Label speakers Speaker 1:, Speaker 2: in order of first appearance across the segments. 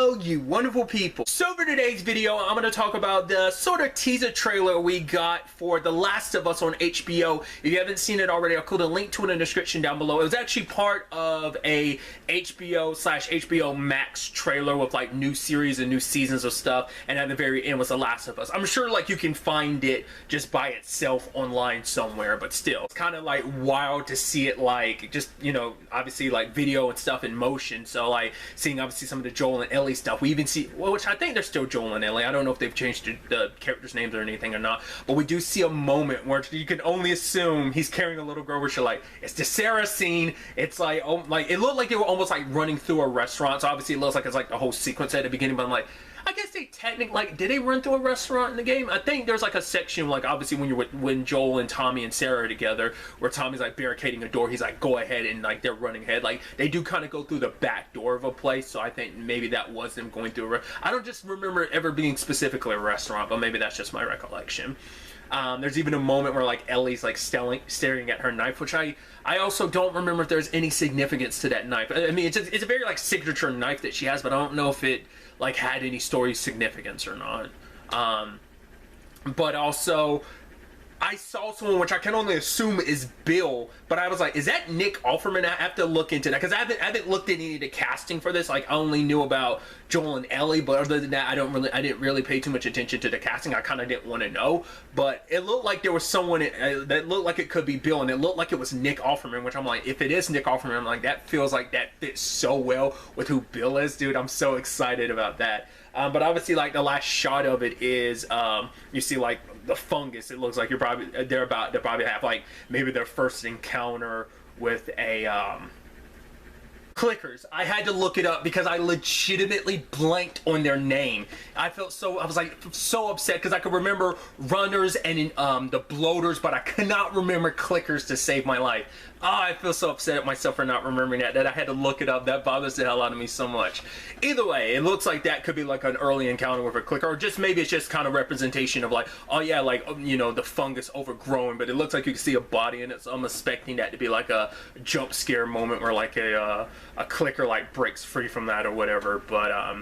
Speaker 1: Hello, you wonderful people. So for today's video, I'm going to talk about the sort of teaser trailer we got for The Last of Us on HBO. If you haven't seen it already, I'll put a link to it in the description down below. It was actually part of a HBO Max trailer with like new series and new seasons of stuff, and at the very end was The Last of Us. I'm sure like you can find it just by itself online somewhere, but still, it's kind of like wild to see it like just, you know, obviously like video and stuff in motion. So like seeing obviously some of the Joel and Ellie stuff. We even see, well, which I think they're still Joel and Ellie. I don't know if they've changed the characters' names or anything or not, but we do see a moment where you can only assume he's carrying a little girl, where you're like, it's the Sarah scene. It's like, oh, like it looked like they were almost like running through a restaurant. So obviously it looks like it's like the whole sequence at the beginning, but I'm like, I guess they technically, like, did they run through a restaurant in the game? I think there's like a section, like obviously when Joel and Tommy and Sarah are together, where Tommy's like barricading a door, he's like, go ahead, and like they're running ahead. Like they do kind of go through the back door of a place, so I think maybe that was them going through I don't just remember it ever being specifically a restaurant, but maybe that's just my recollection. There's even a moment where like Ellie's like staring at her knife, which I also don't remember if there's any significance to that knife. I mean, it's a very like signature knife that she has, but I don't know if it like had any story significance or not. But also, I saw someone, which I can only assume is Bill, but I was like, is that Nick Offerman? I have to look into that, because I haven't looked at any of the casting for this. Like, I only knew about Joel and Ellie, but other than that, I didn't really pay too much attention to the casting. I kind of didn't want to know, but it looked like there was someone that looked like it could be Bill, and it looked like it was Nick Offerman, which I'm like, if it is Nick Offerman, I'm like, that feels like that fits so well with who Bill is, dude. I'm so excited about that. But obviously, like the last shot of it is, you see like the fungus. It looks like they're probably have like maybe their first encounter with a clickers. I had to look it up because I legitimately blanked on their name. I was like so upset because I could remember runners and the bloaters, but I could not remember clickers to save my life. Oh, I feel so upset at myself for not remembering that I had to look it up. That bothers the hell out of me so much. Either way, it looks like that could be like an early encounter with a clicker, or just maybe it's just kind of representation of like, oh yeah, like, you know, the fungus overgrowing, but it looks like you can see a body in it, so I'm expecting that to be like a jump scare moment where like a clicker like breaks free from that or whatever. But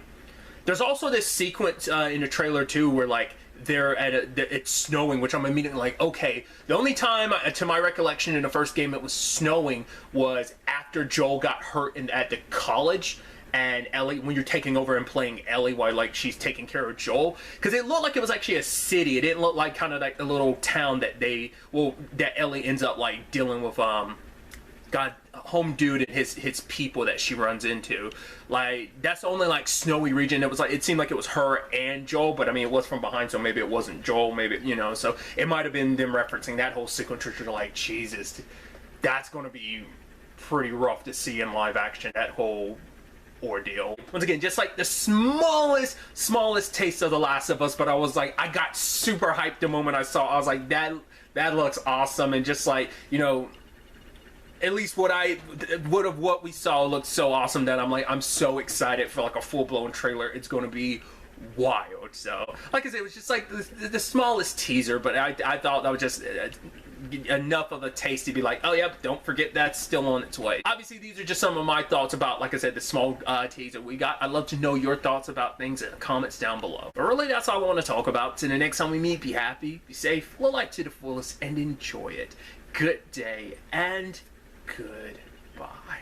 Speaker 1: there's also this sequence in the trailer too where like they're it's snowing, which I'm immediately like, okay. The only time, to my recollection, in the first game it was snowing was after Joel got hurt at the college, and Ellie, when you're taking over and playing Ellie while like she's taking care of Joel, because it looked like it was actually a city. It didn't look like kind of like a little town that that Ellie ends up like dealing with home dude and his people that she runs into. Like that's the only like snowy region. It was like, it seemed like it was her and Joel, but I mean it was from behind, so maybe it wasn't Joel, maybe, you know, so it might have been them referencing that whole sequence. You're like, Jesus, that's gonna be pretty rough to see in live action, that whole ordeal. Once again, just like the smallest taste of The Last of Us, but I was like, I got super hyped the moment I saw. I was like, that looks awesome, and just like, you know, at least what we saw looked so awesome that I'm like, I'm so excited for like a full-blown trailer. It's going to be wild. So like I said, it was just like the smallest teaser, but I thought that was just enough of a taste to be like, oh yep, don't forget that's still on its way. Obviously these are just some of my thoughts about, like I said, the small teaser we got. I'd love to know your thoughts about things in the comments down below. But really, that's all I want to talk about. Till the next time we meet, be happy, be safe, live life to the fullest, and enjoy it. Good day and goodbye.